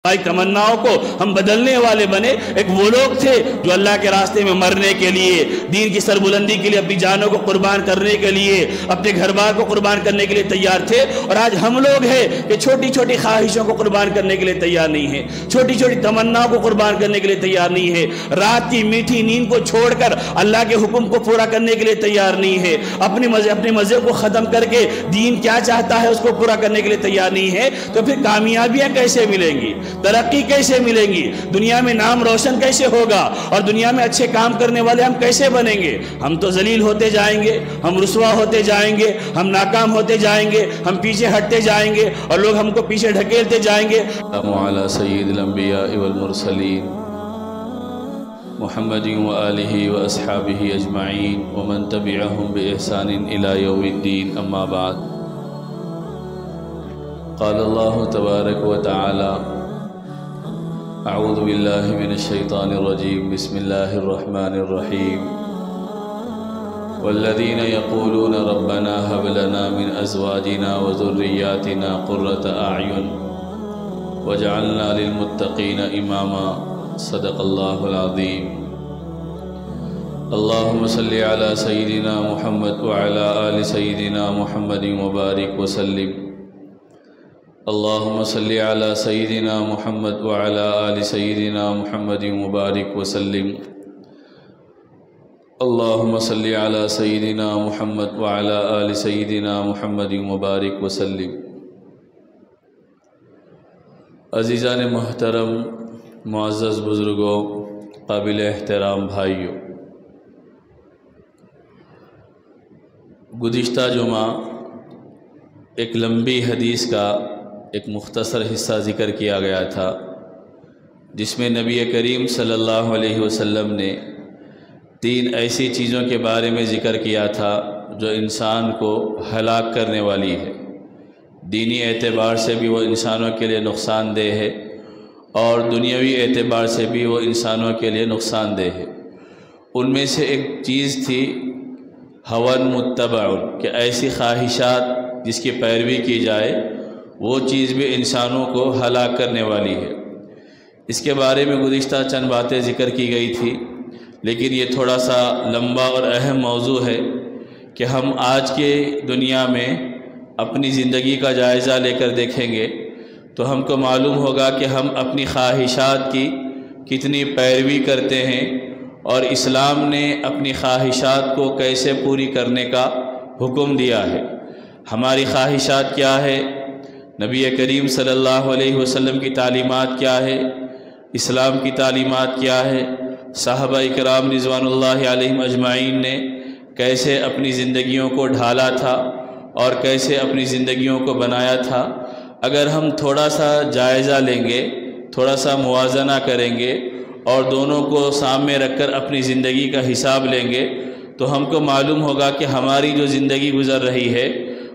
تمناؤں کو ہم بدلنے والے بنے۔ ایک وہ لوگ تھے جو اللہ کے راستے میں مرنے کے لیے، دین کی سربلندی کے لیے اپنی جانوں کو قربان کرنے کے لیے، اپنے گھر بار کو قربان کرنے کے لیے تیار تھے، اور آج ہم لوگ ہیں کہ چھوٹی چھوٹی خواہشوں کو قربان کرنے کے لیے تیار نہیں ہیں، چھوٹی چھوٹی تمناؤں کو قربان کرنے کے لیے تیار نہیں ہے، رات کی میٹھی نیند کو چھوڑ کر اللہ کے حکم کو پورا کرنے کے لیے تیار نہیں ہے، اپنے مزے کو ختم کر کے دین کیا چاہتا ہے اس کو پورا کرنے کے لیے تیار نہیں ہے، تو پھر کامیابیاں کیسے ملیں گی، ترقی کیسے ملیں گی، دنیا میں نام روشن کیسے ہوگا، اور دنیا میں اچھے کام کرنے والے ہم کیسے بنیں گے؟ ہم تو ذلیل ہوتے جائیں گے، ہم رسوا ہوتے جائیں گے، ہم ناکام ہوتے جائیں گے، ہم پیچھے ہٹتے جائیں گے، اور لوگ ہم کو پیچھے ڈھکیلتے جائیں گے۔ علی سید الانبیاء والمرسلین محمد وآلہ واصحابہ اجمعین ومن تبعہم بإحسان الی یوم الدین، اما بعد۔ قال اللہ تبارک و تعالی: اعوذ باللہ من الشیطان الرجیم، بسم اللہ الرحمن الرحیم۔ والذین یقولون ربنا هب لنا من ازواجنا وذریاتنا قرة اعین وجعلنا للمتقین اماما، صدق اللہ العظیم۔ اللہم صلی علی سیدنا محمد وعلی آل سیدنا محمد وبارک وسلم۔ اللہم صلی علی سیدنا محمد وعلی آل سیدنا محمد مبارک وسلم۔ اللہم صلی علی سیدنا محمد وعلی آل سیدنا محمد مبارک وسلم۔ عزیزان محترم، معزز بزرگوں، قابل احترام بھائیوں، گزشتہ جمعہ ایک لمبی حدیث کا ایک مختصر حصہ ذکر کیا گیا تھا، جس میں نبی کریم صلی اللہ علیہ وسلم نے 3 ایسی چیزوں کے بارے میں ذکر کیا تھا جو انسان کو ہلاک کرنے والی ہے، دینی اعتبار سے بھی وہ انسانوں کے لیے نقصان دہ ہے، اور دنیاوی اعتبار سے بھی وہ انسانوں کے لیے نقصان دہ ہے۔ ان میں سے ایک چیز تھی ہون متبع، کہ ایسی خواہشات جس کی پیروی کی جائے، وہ چیز بھی انسانوں کو ہلاک کرنے والی ہے۔ اس کے بارے میں گزشتہ چند باتیں ذکر کی گئی تھی، لیکن یہ تھوڑا سا لمبا اور اہم موضوع ہے کہ ہم آج کے دنیا میں اپنی زندگی کا جائزہ لے کر دیکھیں گے تو ہم کو معلوم ہوگا کہ ہم اپنی خواہشات کی کتنی پیروی کرتے ہیں، اور اسلام نے اپنی خواہشات کو کیسے پوری کرنے کا حکم دیا ہے۔ ہماری خواہشات کیا ہے، نبی کریم صلی اللہ علیہ وسلم کی تعلیمات کیا ہے، اسلام کی تعلیمات کیا ہے، صحابہ اکرام رضوان اللہ علیہم اجمعین نے کیسے اپنی زندگیوں کو ڈھالا تھا اور کیسے اپنی زندگیوں کو بنایا تھا۔ اگر ہم تھوڑا سا جائزہ لیں گے، تھوڑا سا موازنہ کریں گے، اور دونوں کو سامنے رکھ کر اپنی زندگی کا حساب لیں گے، تو ہم کو معلوم ہوگا کہ ہماری جو زندگی گزر رہی ہے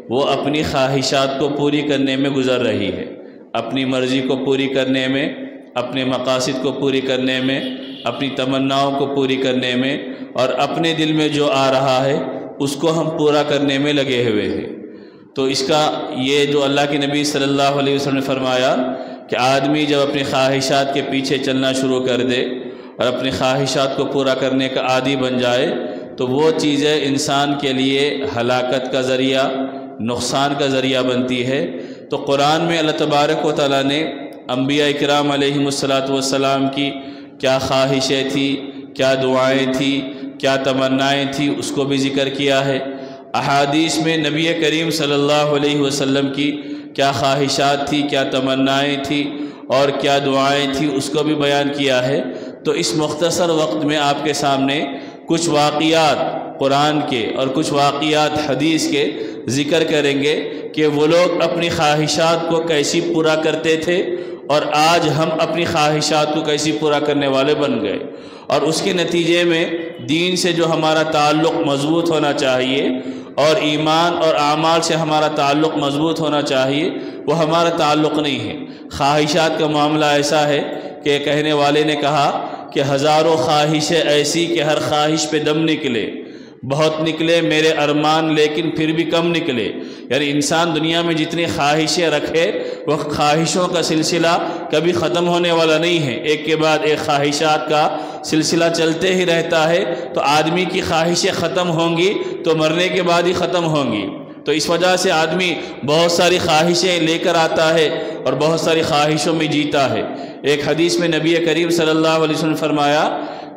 وہ اپنی خواہشات کو پوری کرنے میں گزر رہی ہے، اپنی مرضی کو پوری کرنے میں، اپنے مقاصد کو پوری کرنے میں، اپنی تمناؤں کو پوری کرنے میں، اور اپنے دل میں جو آ رہا ہے اس کو ہم پورا کرنے میں لگے ہوئے ہیں۔ تو اس کا یہ جو اللہ کے نبی صلی اللہ علیہ وسلم نے فرمایا کہ آدمی جب اپنی خواہشات کے پیچھے چلنا شروع کر دے اور اپنی خواہشات کو پورا کرنے کا عادی بن جائے، تو وہ چیزیں انسان کے لیے ہلاکت کا ذریعہ، نقصان کا ذریعہ بنتی ہے۔ تو قرآن میں اللہ تبارک و تعالیٰ نے انبیاء اکرام علیہم السلام کی کیا خواہشیں تھیں، کیا دعائیں تھیں، کیا تمنائیں تھیں، اس کو بھی ذکر کیا ہے۔ احادیث میں نبی کریم صلی اللہ علیہ وسلم کی کیا خواہشات تھی، کیا تمنائیں تھیں اور کیا دعائیں تھیں، اس کو بھی بیان کیا ہے۔ تو اس مختصر وقت میں آپ کے سامنے کچھ واقعات قرآن کے اور کچھ واقعات حدیث کے ذکر کریں گے کہ وہ لوگ اپنی خواہشات کو کیسی پورا کرتے تھے، اور آج ہم اپنی خواہشات کو کیسی پورا کرنے والے بن گئے، اور اس کے نتیجے میں دین سے جو ہمارا تعلق مضبوط ہونا چاہیے اور ایمان اور اعمال سے ہمارا تعلق مضبوط ہونا چاہیے، وہ ہمارا تعلق نہیں ہے۔ خواہشات کا معاملہ ایسا ہے کہ کہنے والے نے کہا کہ ہزاروں خواہشیں ایسی کہ ہر خواہش پہ دم نکلے، بہت نکلے میرے ارمان لیکن پھر بھی کم نکلے۔ یعنی انسان دنیا میں جتنی خواہشیں رکھے وہ خواہشوں کا سلسلہ کبھی ختم ہونے والا نہیں ہے، ایک کے بعد ایک خواہشات کا سلسلہ چلتے ہی رہتا ہے۔ تو آدمی کی خواہشیں ختم ہوں گی تو مرنے کے بعد ہی ختم ہوں گی۔ تو اس وجہ سے آدمی بہت ساری خواہشیں لے کر آتا ہے اور بہت ساری خواہشوں میں جیتا ہے۔ ایک حدیث میں نبی کریم صلی اللہ علیہ وسلم نے فرمایا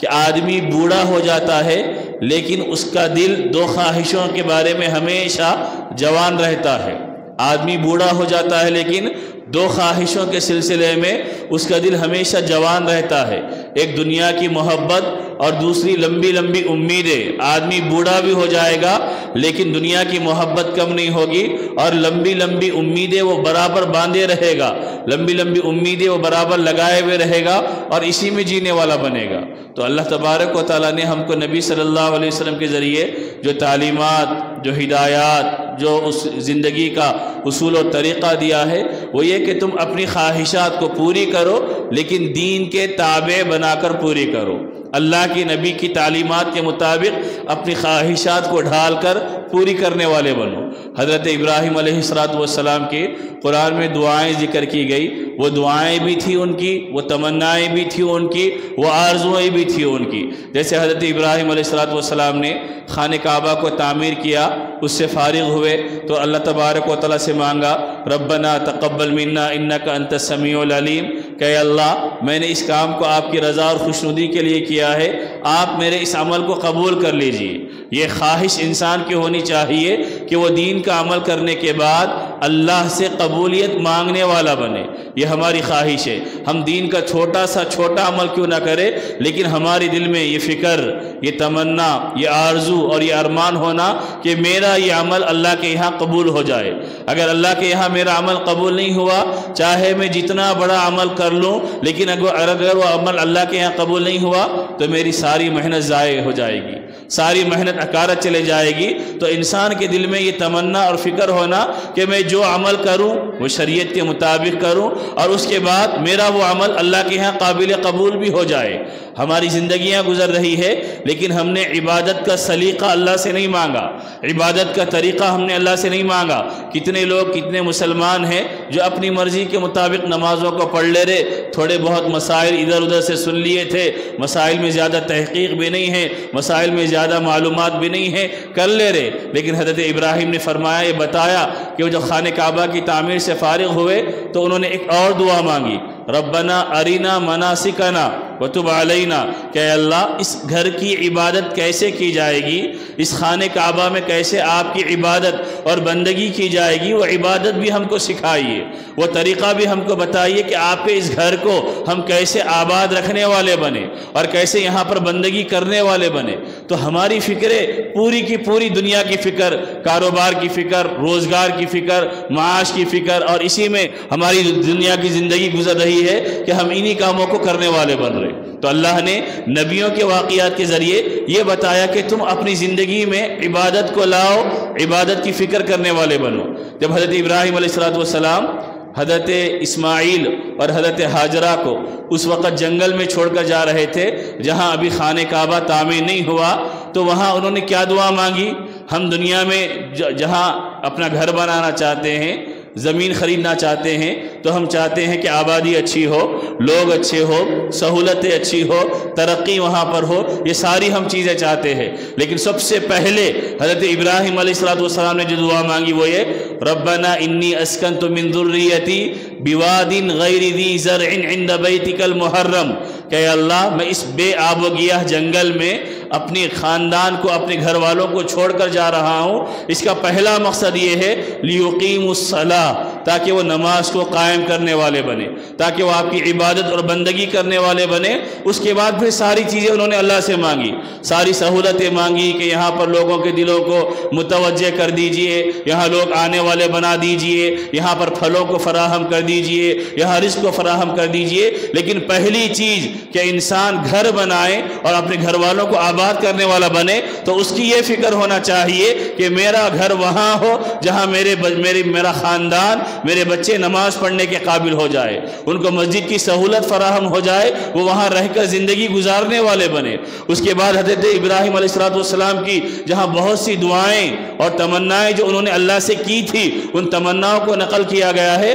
کہ آدمی بوڑھا ہو جاتا ہے لیکن اس کا دل دو خواہشوں کے بارے میں ہمیشہ جوان رہتا ہے۔ آدمی بوڑھا ہو جاتا ہے لیکن دو خواہشوں کے سلسلے میں اس کا دل ہمیشہ جوان رہتا ہے، ایک دنیا کی محبت اور دوسری لمبی لمبی امیدیں۔ آدمی بوڑھا بھی ہو جائے گا لیکن دنیا کی محبت کم نہیں ہوگی اور لمبی لمبی امیدیں وہ برابر باندھے رہے گا، لمبی لمبی امیدیں وہ برابر لگائے ہوئے رہے گا اور اسی میں جینے والا بنے گا۔ تو اللہ تبارک و تعالیٰ نے ہم کو نبی صلی اللہ علیہ وسلم کے ذریعے جو تعلیمات، جو ہدایات، جو اس زندگی کا اصول و طریقہ دیا ہے وہ یہ کہ تم اپنی خواہشات کو پوری کرو لیکن دین کے تابع بنا کر پوری کرو، اللہ کی نبی کی تعلیمات کے مطابق اپنی خواہشات کو ڈھال کر پوری کرنے والے بنو۔ حضرت ابراہیم علیہ السلام کی قرآن میں دعائیں ذکر کی گئی، وہ دعائیں بھی تھی ان کی، وہ تمنائیں بھی تھی ان کی، وہ آرزوئیں بھی تھی ان کی۔ جیسے حضرت ابراہیم علیہ السلام نے خانہ کعبہ کو تعمیر کیا، اس سے فارغ ہوئے تو اللہ تبارک و تعالیٰ سے مانگا ربنا تقبل منا انک انت السمیع العلیم، کہ اللہ میں نے اس کام کو آپ کی رضا اور خوشنودی کے لیے کیا ہے، آپ میرے اس عمل کو قبول کر لیجئے۔ یہ خواہش انسان کی ہونی چاہیے کہ وہ دین کا عمل کرنے کے بعد اللہ سے قبولیت مانگنے والا بنے، یہ ہماری خواہش ہے۔ ہم دین کا چھوٹا سا چھوٹا عمل کیوں نہ کرے لیکن ہمارے دل میں یہ فکر، یہ تمنا، یہ آرزو اور یہ ارمان ہونا کہ میرا یہ عمل اللہ کے یہاں قبول ہو جائے۔ اگر اللہ کے یہاں میرا عمل قبول نہیں ہوا، چاہے میں جتنا بڑا عمل کر لوں لیکن اگر وہ عمل اللہ کے یہاں قبول نہیں ہوا تو میری ساری محنت ضائع ہو جائے گی، ساری محنت اکارت چلے جائے گی۔ تو انسان کے دل میں یہ تمنا اور فکر ہونا کہ میں جو عمل کروں وہ شریعت کے مطابق کروں اور اس کے بعد میرا وہ عمل اللہ کے یہاں قابل قبول بھی ہو جائے۔ ہماری زندگیاں گزر رہی ہے لیکن ہم نے عبادت کا سلیقہ اللہ سے نہیں مانگا، عبادت کا طریقہ ہم نے اللہ سے نہیں مانگا۔ کتنے لوگ، کتنے مسلمان ہیں جو اپنی مرضی کے مطابق نمازوں کو پڑھ لے رہے، تھوڑے بہت مسائل ادھر ادھر سے سن لیے تھے، مسائل میں زیادہ تحقیق بھی نہیں ہے، مسائل میں زیادہ معلومات بھی نہیں ہے، کر لے رہے۔ لیکن حضرت ابراہیم نے فرمایا، یہ بتایا کہ وہ جب خانہ کعبہ کی تعمیر سے فارغ ہوئے تو انہوں نے ایک اور دعا مانگی، ربنا ارینا مناسکنا وتب علینا، کہ اللہ اس گھر کی عبادت کیسے کی جائے گی، اس خانہ کعبہ میں کیسے آپ کی عبادت اور بندگی کی جائے گی، وہ عبادت بھی ہم کو سکھائیے، وہ طریقہ بھی ہم کو بتائیے کہ آپ کے اس گھر کو ہم کیسے آباد رکھنے والے بنے اور کیسے یہاں پر بندگی کرنے والے بنے۔ تو ہماری فکریں پوری کی پوری دنیا کی فکر، کاروبار کی فکر، روزگار کی فکر، معاش کی فکر، اور اسی میں ہماری دنیا کی زندگی گزر رہی ہے کہ ہم انہی کاموں کو کرنے والے بن رہے۔ تو اللہ نے نبیوں کے واقعات کے ذریعے یہ بتایا کہ تم اپنی زندگی میں عبادت کو لاؤ، عبادت کی فکر کرنے والے بنو۔ جب حضرت ابراہیم علیہ السلام حضرت اسماعیل اور حضرت ہاجرہ کو اس وقت جنگل میں چھوڑ کر جا رہے تھے جہاں ابھی خانہ کعبہ تعمیر نہیں ہوا، تو وہاں انہوں نے کیا دعا مانگی؟ ہم دنیا میں جہاں اپنا گھر بنانا چاہتے ہیں، زمین خریدنا چاہتے ہیں، تو ہم چاہتے ہیں کہ آبادی اچھی ہو، لوگ اچھے ہو، سہولتیں اچھی ہو، ترقی وہاں پر ہو، یہ ساری ہم چیزیں چاہتے ہیں۔ لیکن سب سے پہلے حضرت ابراہیم علیہ السلام نے جو دعا مانگی وہ یہ، ربنا انی اسکنت من ذریتی بواد غیر ذی زرع عند بیتک المحرم، کہ اللہ میں اس بے آب و گیاہ جنگل میں اپنی خاندان کو، اپنے گھر والوں کو چھوڑ کر جا رہا ہوں۔ اس کا پہلا مقصد یہ ہے لیقیموا الصلاۃ، تاکہ وہ نماز کو قائم کرنے والے بنے، تاکہ وہ آپ کی عبادت اور بندگی کرنے والے بنے۔ اس کے بعد پھر ساری چیزیں انہوں نے اللہ سے مانگی، ساری سہولتیں مانگی کہ یہاں پر لوگوں کے دلوں کو متوجہ کر دیجئے، یہاں لوگ آنے والے بنا دیجئے، یہاں پر پھلوں کو فراہم کر دیجئے، یہاں رزق کو فراہم کر دیجئے۔ لیکن پہلی چیز کہ انسان گھر بنائے اور اپنے گھر والوں کو آباد کرنے والا بنے، تو اس کی یہ فکر ہونا چاہیے کہ میرا گھر وہاں ہو جہاں میرا خاندان، میرے بچے نماز پڑھنے کے قابل ہو جائے، ان کو مسجد کی سہولت فراہم ہو جائے، وہ وہاں رہ کر زندگی گزارنے والے بنے۔ اس کے بعد حضرت ابراہیم علیہ السلام کی جہاں بہت سی دعائیں اور تمنائیں جو انہوں نے اللہ سے کی تھی، ان تمناؤں کو نقل کیا گیا ہے۔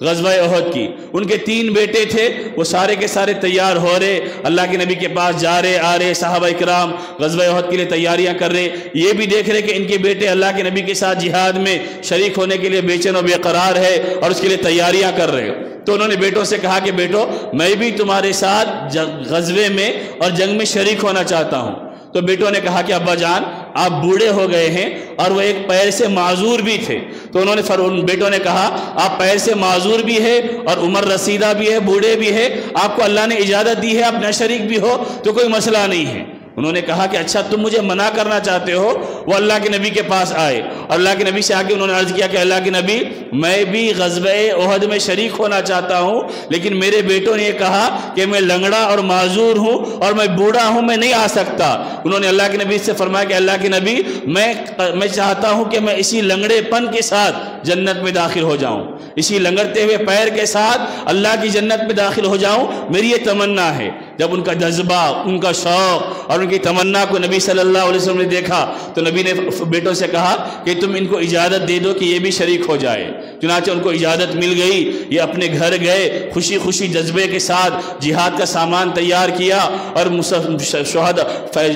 غزوہ احد کی، ان کے 3 بیٹے تھے، وہ سارے کے سارے تیار ہو رہے، اللہ کے نبی کے پاس جا رہے آ رہے، صحابہ اکرام غزوہ احد کے لیے تیاریاں کر رہے، یہ بھی دیکھ رہے کہ ان کے بیٹے اللہ کے نبی کے ساتھ جہاد میں شریک ہونے کے لیے بے چین و بے قرار ہے اور اس کے لیے تیاریاں کر رہے۔ تو انہوں نے بیٹوں سے کہا کہ بیٹو میں بھی تمہارے ساتھ غزوے میں اور جنگ میں شریک ہونا چاہتا ہوں۔ تو بیٹوں نے کہا کہ ابا جان آپ بوڑھے ہو گئے ہیں اور وہ ایک پیر سے معذور بھی تھے، تو انہوں نے ان بیٹوں نے کہا آپ پیر سے معذور بھی ہے اور عمر رسیدہ بھی ہے، بوڑھے بھی ہے، آپ کو اللہ نے اجازت دی ہے، آپ نہ شریک بھی ہو تو کوئی مسئلہ نہیں ہے۔ انہوں نے کہا کہ اچھا تم مجھے منع کرنا چاہتے ہو؟ وہ اللہ کے نبی کے پاس آئے اور اللہ کے نبی سے آ کے انہوں نے عرض کیا کہ اللہ کے نبی میں بھی غزوہ احد میں شریک ہونا چاہتا ہوں، لیکن میرے بیٹوں نے یہ کہا کہ میں لنگڑا اور معذور ہوں اور میں بوڑھا ہوں، میں نہیں آ سکتا۔ انہوں نے اللہ کے نبی سے فرمایا کہ اللہ کے نبی میں چاہتا ہوں کہ میں اسی لنگڑے پن کے ساتھ جنت میں داخل ہو جاؤں، اسی لنگڑتے ہوئے پیر کے ساتھ اللہ کی جنت میں داخل ہو جاؤں، میری یہ تمنا ہے۔ جب ان کا جذبہ، ان کا شوق اور ان کی تمنا کو نبی صلی اللہ علیہ وسلم نے دیکھا تو نبی نے بیٹوں سے کہا کہ تم ان کو اجازت دے دو کہ یہ بھی شریک ہو جائے۔ چنانچہ ان کو اجازت مل گئی، یہ اپنے گھر گئے، خوشی خوشی جذبے کے ساتھ جہاد کا سامان تیار کیا اور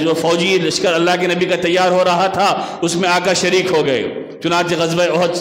جو فوجی لشکر اللہ کے نبی کا تیار ہو رہا تھا اس میں آ کر شریک ہو گئے۔ چنانچہ غزوہ احد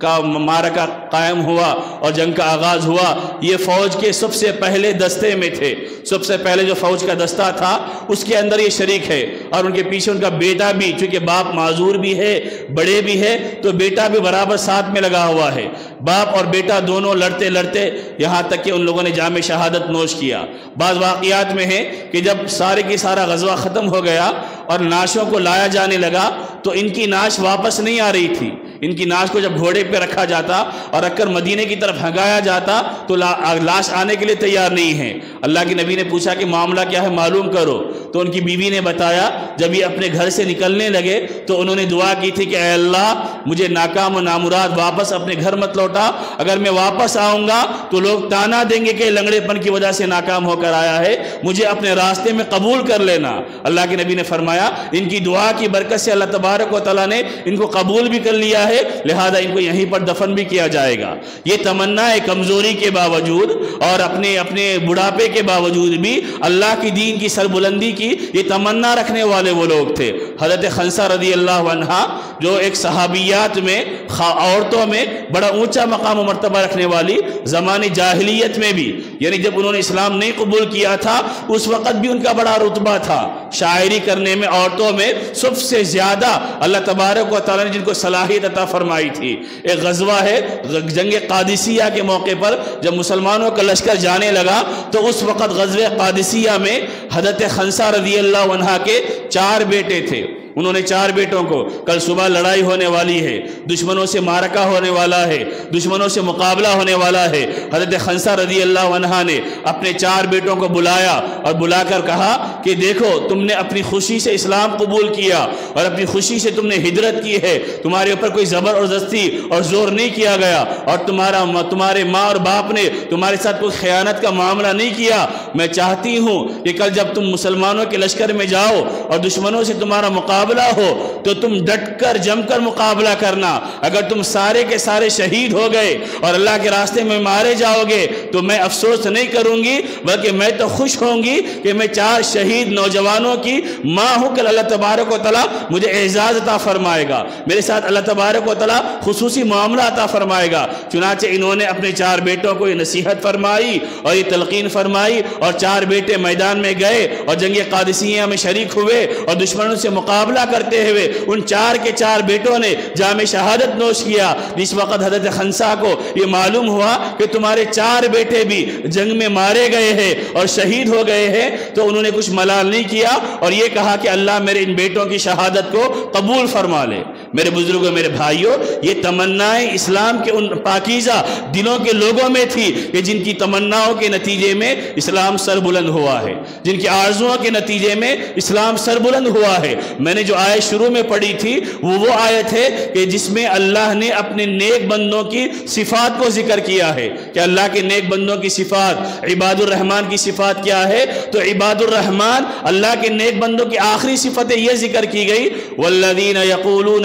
کا معرکہ قائم ہوا اور جنگ کا آغاز ہوا۔ یہ فوج کے سب سے پہلے دستے میں تھے، سب سے پہلے جو فوج کا دستہ تھا اس کے اندر یہ شریک ہے، اور ان کے پیچھے ان کا بیٹا بھی، چونکہ باپ معذور بھی ہے، بڑے بھی ہے، تو بیٹا بھی برابر ساتھ میں لگا ہوا ہے۔ باپ اور بیٹا دونوں لڑتے لڑتے یہاں تک کہ ان لوگوں نے جام شہادت نوش کیا۔ بعض واقعات میں ہے کہ جب سارے کی سارا غزوہ ختم ہو گیا اور ناشوں کو لایا جانے لگا تو ان کی ناش واپس نہیں آ رہی تھی۔ ان کی ناش کو جب گھوڑے پہ رکھا جاتا اور رکھ کر مدینے کی طرف بھگایا جاتا تو لاش آنے کے لیے تیار نہیں ہے۔ اللہ کے نبی نے پوچھا کہ معاملہ کیا ہے، معلوم کرو۔ تو ان کی بیوی نے بتایا، جب یہ اپنے گھر سے نکلنے لگے تو انہوں نے دعا کی تھی کہ اے اللہ مجھے ناکام و نامراد واپس اپنے گھر مت لوٹا، اگر میں واپس آؤں گا تو لوگ تانا دیں گے کہ لنگڑے پن کی وجہ سے ناکام ہو کر آیا ہے، مجھے اپنے راستے میں قبول کر لینا۔ اللہ کے نبی نے فرمایا ان کی دعا کی برکت سے اللہ تبارک و تعالیٰ نے ان کو قبول بھی کر لیا ہے، لہذا ان کو یہیں پر دفن بھی کیا جائے گا۔ یہ تمنا ہے کمزوری کے باوجود اور اپنے بڑھاپے کے باوجود بھی اللہ کی دین کی سربلندی کی یہ تمنا رکھنے والے وہ لوگ تھے۔ حضرت خنسہ رضی اللہ عنہا جو ایک صحابیات میں عورتوں میں بڑا اونچا مقام و مرتبہ رکھنے والی، زمانے جاہلیت میں بھی، یعنی جب انہوں نے اسلام نہیں قبول کیا تھا اس وقت بھی ان کا بڑا رتبہ تھا، شاعری کرنے میں عورتوں میں سب سے زیادہ اللہ تبارک و تعالیٰ نے جن کو صلاحیت عطا فرمائی تھی۔ ایک غزوہ ہے جنگ قادسیہ کے موقع پر جب مسلمانوں کا لشکر جانے لگا تو اس وقت غزوہ قادسیہ میں حضرت خنسہ رضی اللہ عنہ کے 4 بیٹے تھے۔ انہوں نے 4 بیٹوں کو، کل صبح لڑائی ہونے والی ہے، دشمنوں سے معرکہ ہونے والا ہے، دشمنوں سے مقابلہ ہونے والا ہے، حضرت خنسہ رضی اللہ عنہ نے اپنے 4 بیٹوں کو بلایا اور بلا کر کہا کہ دیکھو تم نے اپنی خوشی سے اسلام قبول کیا اور اپنی خوشی سے تم نے ہجرت کی ہے، تمہارے اوپر کوئی زبر اور زستی اور زور نہیں کیا گیا اور تمہارے ماں اور باپ نے تمہارے ساتھ کوئی خیانت کا معاملہ نہیں کیا۔ میں چاہتی ہوں کہ کل جب تم مسلمانوں کے لشکر میں جاؤ اور دشمنوں سے تمہارا مقابلہ ہو تو تم ڈٹ کر جم کر مقابلہ کرنا، اگر تم سارے کے سارے شہید ہو گئے اور اللہ کے راستے میں مارے جاؤ گے تو میں افسوس نہیں کروں گی بلکہ میں تو خوش ہوں گی کہ میں 4 شہید نوجوانوں کی ماں ہوں کہ اللہ تبارک و تعالیٰ مجھے اعزاز عطا فرمائے گا، میرے ساتھ اللہ تبارک و تعالیٰ خصوصی معاملہ عطا فرمائے گا۔ چنانچہ انہوں نے اپنے 4 بیٹوں کو یہ نصیحت فرمائی اور یہ تلقین فرمائی اور 4 بیٹے میدان میں گئے اور جنگ قادسیہ میں شریک ہوئے اور دشمنوں سے مقابلہ کرتے ہوئے ان 4 کے 4 بیٹوں نے جام شہادت نوش کیا۔ جس وقت حضرت خنسہ کو یہ معلوم ہوا کہ تمہارے 4 بیٹے بھی جنگ میں مارے گئے ہیں اور شہید ہو گئے ہیں تو انہوں نے کچھ ملال نہیں کیا اور یہ کہا کہ اللہ میرے ان بیٹوں کی شہادت کو قبول فرما لے۔ میرے بزرگوں، میرے بھائیوں، یہ تمنائیں اسلام کے ان پاکیزہ دلوں کے لوگوں میں تھی کہ جن کی تمناؤں کے نتیجے میں اسلام سر بلند ہوا ہے، جن کی آرزوؤں کے نتیجے میں اسلام سر بلند ہوا ہے۔ میں نے جو آیت شروع میں پڑھی تھی وہ آیت ہے کہ جس میں اللہ نے اپنے نیک بندوں کی صفات کو ذکر کیا ہے کہ اللہ کے نیک بندوں کی صفات، عباد الرحمن کی صفات کیا ہے، تو عباد الرحمن اللہ کے نیک بندوں کی آخری صفت یہ ذکر کی گئی، والذین یقولون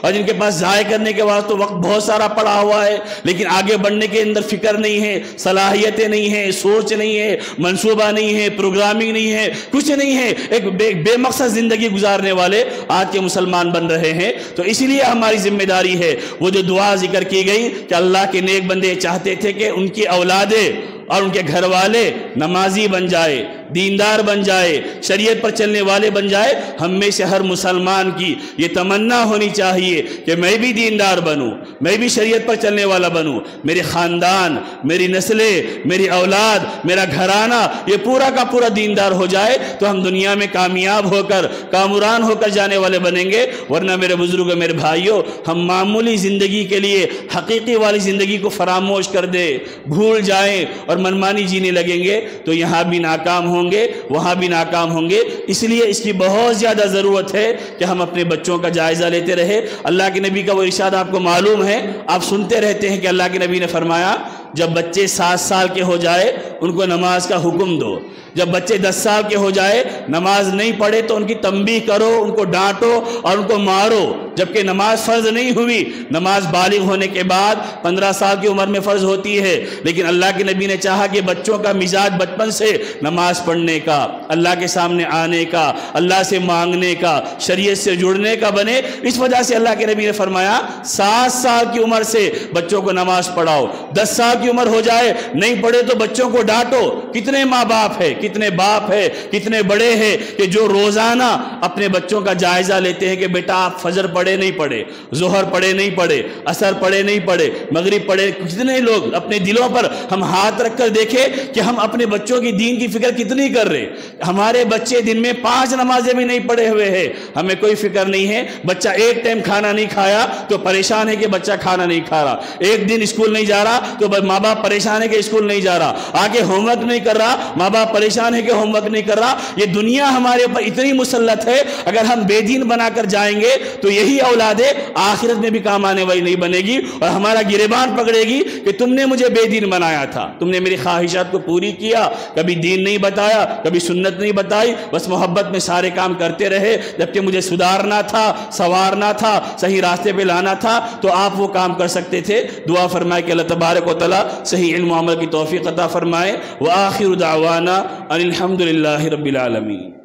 اور جن کے پاس ضائع کرنے کے واسطے وقت بہت سارا پڑا ہوا ہے، لیکن آگے بڑھنے کے اندر فکر نہیں ہے، صلاحیتیں نہیں ہیں، سوچ نہیں ہے، منصوبہ نہیں ہے، پروگرامنگ نہیں ہے، کچھ نہیں ہے، ایک بے مقصد زندگی گزارنے والے آج کے مسلمان بن رہے ہیں۔ تو اس لیے ہماری ذمہ داری ہے وہ جو دعا ذکر کی گئی کہ اللہ کے نیک بندے چاہتے تھے کہ ان کی اولادیں اور ان کے گھر والے نمازی بن جائے، دیندار بن جائے، شریعت پر چلنے والے بن جائے۔ ہم میں سے ہر مسلمان کی یہ تمنا ہونی چاہیے کہ میں بھی دیندار بنوں، میں بھی شریعت پر چلنے والا بنوں، میرے خاندان، میری نسلیں، میری اولاد، میرا گھرانہ یہ پورا کا پورا دیندار ہو جائے تو ہم دنیا میں کامیاب ہو کر کامران ہو کر جانے والے بنیں گے۔ ورنہ میرے بزرگوں، میرے بھائیوں، ہم معمولی زندگی کے لیے حقیقی والی زندگی کو فراموش کر دیں، بھول جائیں اور منمانی جینے لگیں گے تو یہاں بھی ناکام ہوں گے، وہاں بھی ناکام ہوں گے۔ اس لیے اس کی بہت زیادہ ضرورت ہے کہ ہم اپنے بچوں کا جائزہ لیتے رہے۔ اللہ کے نبی کا وہ ارشاد آپ کو معلوم ہے، آپ سنتے رہتے ہیں کہ اللہ کے نبی نے فرمایا جب بچے 7 سال کے ہو جائے ان کو نماز کا حکم دو، جب بچے 10 سال کے ہو جائے نماز نہیں پڑھے تو ان کی تنبیہ کرو، ان کو ڈانٹو اور ان کو مارو۔ جبکہ نماز فرض نہیں ہوئی، نماز بالغ ہونے کے بعد 15 سال کی عمر میں فرض ہوتی ہے، لیکن اللہ کے نبی نے چاہا کہ بچوں کا مزاج بچپن سے نماز پڑھنے کا، اللہ کے سامنے آنے کا، اللہ سے مانگنے کا، شریعت سے جڑنے کا بنے۔ اس وجہ سے اللہ کے نبی نے فرمایا 7 سال کی عمر سے بچوں کو نماز پڑھاؤ، 10 سال کی عمر ہو جائے نہیں پڑھے تو بچوں کو ڈانٹو۔ کتنے ماں باپ ہے، کتنے باپ ہے، کتنے بڑے ہیں کہ جو روزانہ اپنے بچوں کا جائزہ لیتے ہیں کہ بیٹا آپ فجر پڑھے نہیں پڑھے، ظہر پڑھے نہیں پڑھے، عصر پڑھے نہیں پڑھے، مغرب پڑھے۔ کتنے لوگ اپنے دلوں پر ہم ہاتھ رکھ کر دیکھیں کہ ہم اپنے بچوں کی دین کی فکر کتنی کر رہے۔ ہمارے بچے دن میں 5 نمازیں بھی نہیں پڑھے ہوئے ہیں، ہمیں کوئی فکر نہیں ہے۔ بچہ ایک ٹائم کھانا نہیں کھایا تو پریشان ہے کہ بچہ کھانا نہیں کھا رہا، ایک دن اسکول نہیں جا رہا تو ماں باپ پریشان ہے کہ اسکول نہیں جا رہا، آگے ہوم ورک نہیں کر رہا، ماں باپ پریشان ہے کہ ہوم ورک نہیں کر رہا۔ یہ دنیا ہمارے اوپر اتنی مسلط ہے، اگر ہم بے دین بنا کر جائیں گے تو یہی اولادیں آخرت میں بھی کام آنے والی نہیں بنے گی اور ہمارا گریبان پکڑے گی کہ تم نے مجھے بے دین بنایا تھا، تم نے میری خواہشات کو پوری کیا، کبھی دین نہیں بتایا، کبھی سنت نہیں بتائی، بس محبت میں سارے کام کرتے رہے، جبکہ مجھے سدھارنا تھا، سنوارنا تھا، صحیح راستے پہ لانا تھا تو آپ وہ کام کر سکتے تھے۔ دعا فرمائے کہ اللہ تبارک و تعالی صحیح علم و عمل کی توفیق عطا فرمائے۔ وآخر دعوانا ان الحمد للہ رب العالمین۔